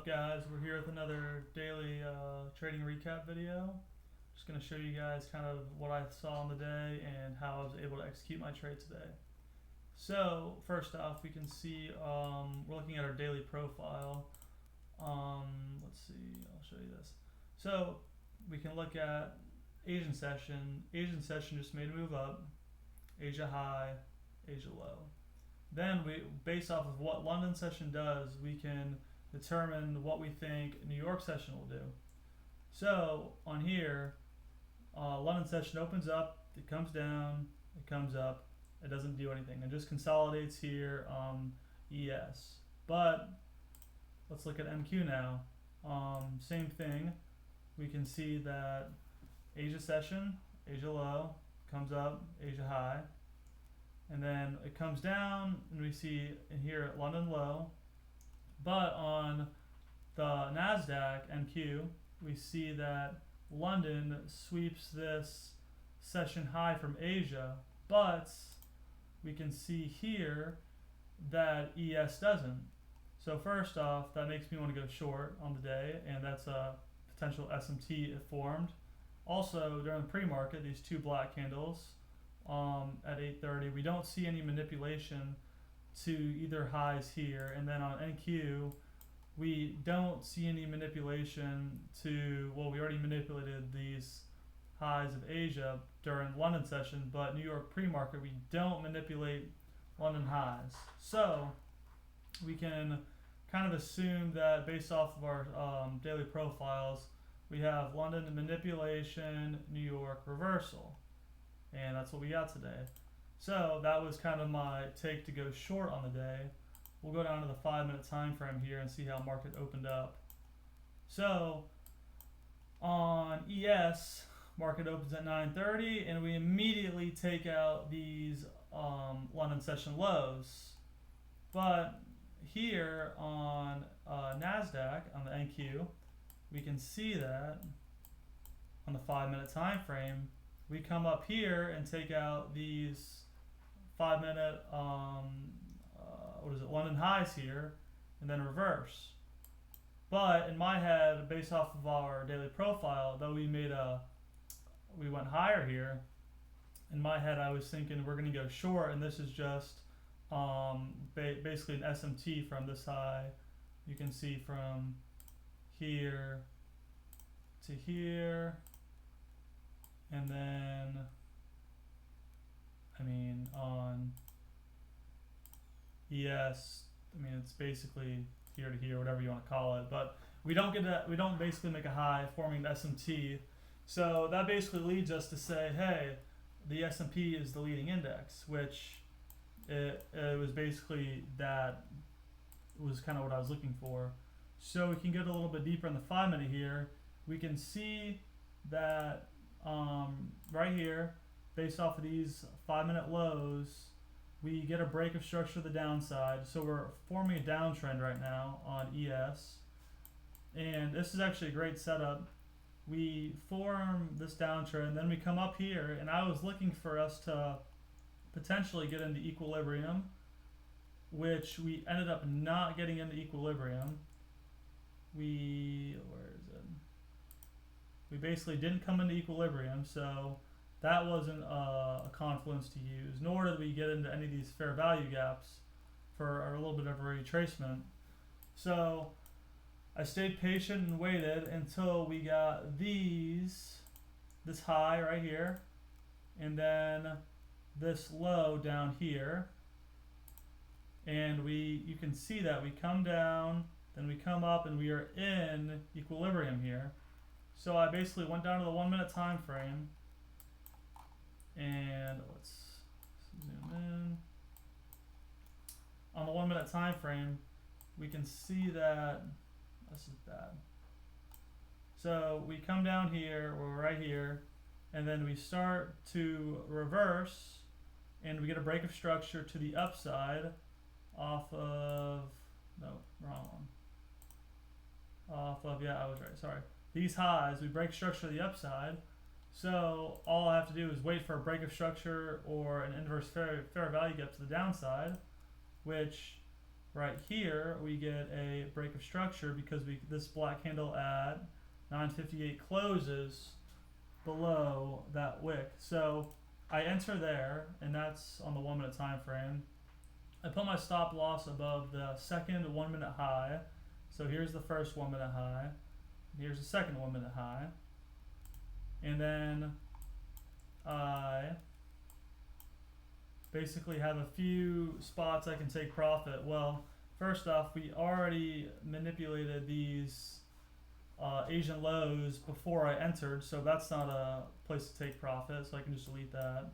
guys? We're here with another daily trading recap video. Just going to show you guys kind of what I saw on the day and how I was able to execute my trade today. So first off, we can see we're looking at our daily profile. Let's see, I'll show you this. So we can look at Asian session. Asian session just made a move up. Asia high, Asia low. Then we, based off of what London session does, we can determine what we think New York session will do. So on here, London session opens up, it comes down, it comes up, it doesn't do anything. It just consolidates here on ES. But let's look at MQ now. Same thing. We can see that Asia session, Asia low, comes up, Asia high. And then it comes down, and we see in here London low. But on the NASDAQ NQ, we see that London sweeps this session high from Asia, but we can see here that ES doesn't. So first off, that makes me want to go short on the day, and that's a potential SMT formed. Also, during the pre-market, these two black candles at 8:30, we don't see any manipulation to either highs here, and then on NQ we don't see any manipulation to, well, we already manipulated these highs of Asia during London session, but New York pre-market we don't manipulate London highs. So we can kind of assume that based off of our daily profiles, we have London manipulation, New York reversal. And that's what we got today. So that was kind of my take to go short on the day. We'll go down to the 5-minute time frame here and see how market opened up. So on ES, market opens at 9:30, and we immediately take out these London session lows. But here on NASDAQ, on the NQ, we can see that on the 5-minute time frame, we come up here and take out these 5-minute London highs here, and then reverse. But in my head, based off of our daily profile, though we went higher here, in my head I was thinking we're going to go short, and this is just basically an SMT from this high. You can see from here to here, and then on ES, it's basically here to here, whatever you want to call it, but we don't basically make a high forming the SMT. So that basically leads us to say, hey, the S&P is the leading index, which it was basically, that was kind of what I was looking for. So we can get a little bit deeper in the 5-minute here. We can see that right here, based off of these 5-minute lows, we get a break of structure to the downside. So we're forming a downtrend right now on ES, and this is actually a great setup. We form this downtrend, then we come up here, and I was looking for us to potentially get into equilibrium, which we ended up not getting into equilibrium. We basically didn't come into equilibrium, so that wasn't a confluence to use, nor did we get into any of these fair value gaps for a little bit of a retracement. So I stayed patient and waited until we got this high right here, and then this low down here, and you can see that we come down, then we come up, and we are in equilibrium here. So I basically went down to the 1-minute time frame, and let's zoom in. On the 1-minute time frame, we can see that this is bad. So we come down here, we're right here, and then we start to reverse, and we get a break of structure to the upside off of, no, wrong one. Off of, yeah, I was right, sorry. These highs, we break structure to the upside. So all I have to do is wait for a break of structure or an inverse fair value gap to the downside, which right here we get a break of structure because this black candle at 9:58 closes below that wick. So I enter there, and that's on the 1 minute time frame. I put my stop loss above the second 1 minute high. So here's the first 1 minute high. Here's the second 1 minute high. And then I basically have a few spots I can take profit. Well, first off, we already manipulated these Asian lows before I entered, so that's not a place to take profit, so I can just delete that.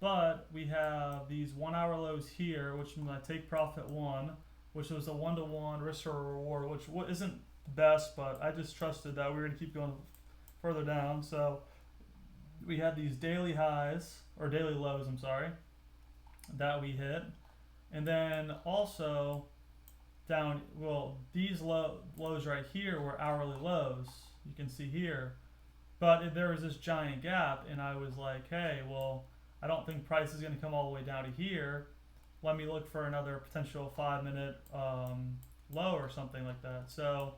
But we have these 1 hour lows here, which means I take profit 1, which was a 1-to-1 risk to reward, which isn't the best, but I just trusted that we were going to keep going further down. So we had these daily highs, or daily lows, I'm sorry, that we hit. And then also down, well, these lows right here were hourly lows, you can see here. But there was this giant gap, and I was like, hey, well, I don't think price is going to come all the way down to here. Let me look for another potential 5 minute low or something like that. So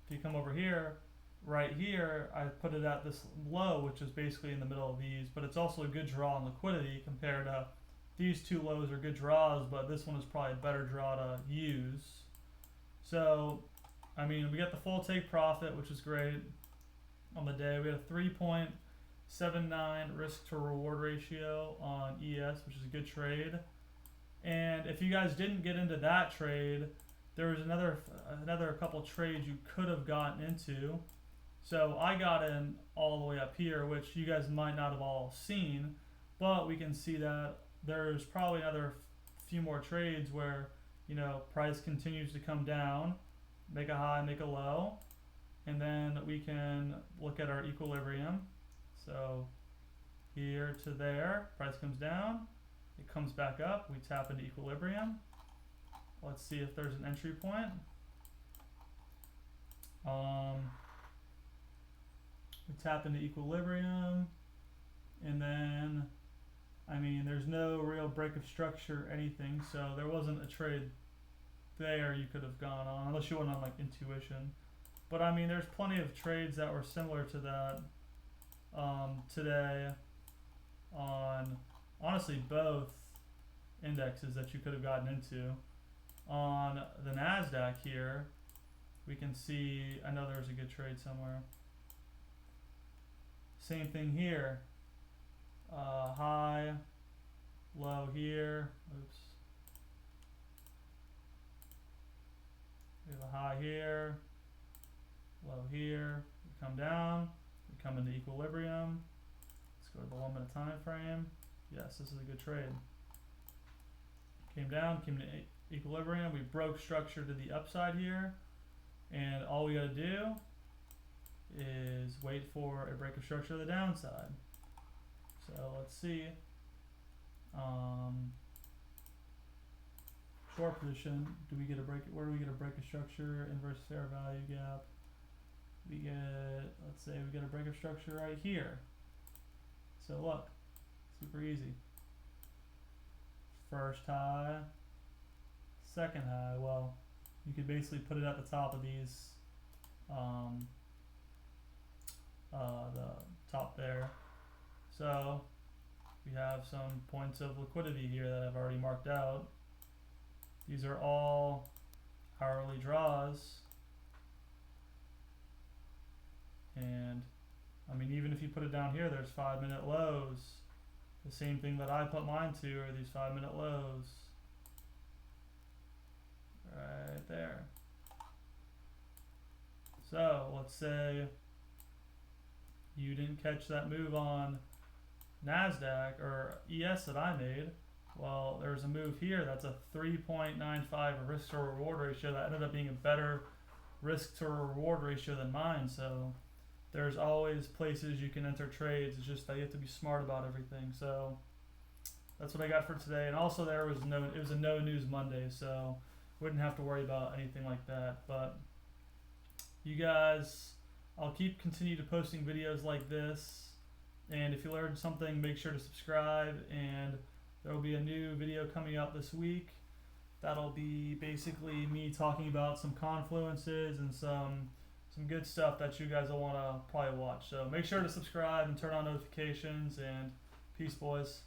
if you come over here, right here, I put it at this low, which is basically in the middle of these, but it's also a good draw on liquidity compared to these two lows are good draws, but this one is probably a better draw to use. So, I mean, we got the full take profit, which is great on the day. We had a 3.79 risk to reward ratio on ES, which is a good trade. And if you guys didn't get into that trade, there was another couple trades you could have gotten into. So I got in all the way up here, which you guys might not have all seen, but we can see that there's probably another few more trades where, you know, price continues to come down, make a high, make a low, and then we can look at our equilibrium. So here to there, price comes down, it comes back up, we tap into equilibrium. Let's see if there's an entry point. We tap into equilibrium, and then, I mean, there's no real break of structure or anything, so there wasn't a trade there you could have gone on, unless you went on like intuition. But I mean, there's plenty of trades that were similar to that today on, honestly, both indexes that you could have gotten into. On the NASDAQ here, we can see, I know there's a good trade somewhere. Same thing here. High, low here. Oops. We have a high here, low here. We come down, we come into equilibrium. Let's go to the 1 minute time frame. Yes, this is a good trade. Came down, came to equilibrium. We broke structure to the upside here, and all we got to do is wait for a break of structure to the downside. So let's see. Short position, do we get a break? Where do we get a break of structure? Inverse fair value gap. We get, let's say we get a break of structure right here. So look, super easy. First high, second high. Well, you could basically put it at the top of these, the top there. So we have some points of liquidity here that I've already marked out. These are all hourly draws, and I mean, even if you put it down here, there's 5 minute lows. The same thing that I put mine to are these 5 minute lows right there. So let's say you didn't catch that move on NASDAQ or ES that I made. Well, there's a move here that's a 3.95 risk to reward ratio that ended up being a better risk to reward ratio than mine. So there's always places you can enter trades. It's just that you have to be smart about everything. So that's what I got for today. And also it was a no news Monday, so wouldn't have to worry about anything like that. But you guys, I'll continue to posting videos like this. And if you learned something, make sure to subscribe, and there will be a new video coming out this week. That'll be basically me talking about some confluences and some good stuff that you guys will want to probably watch. So make sure to subscribe and turn on notifications, and peace, boys.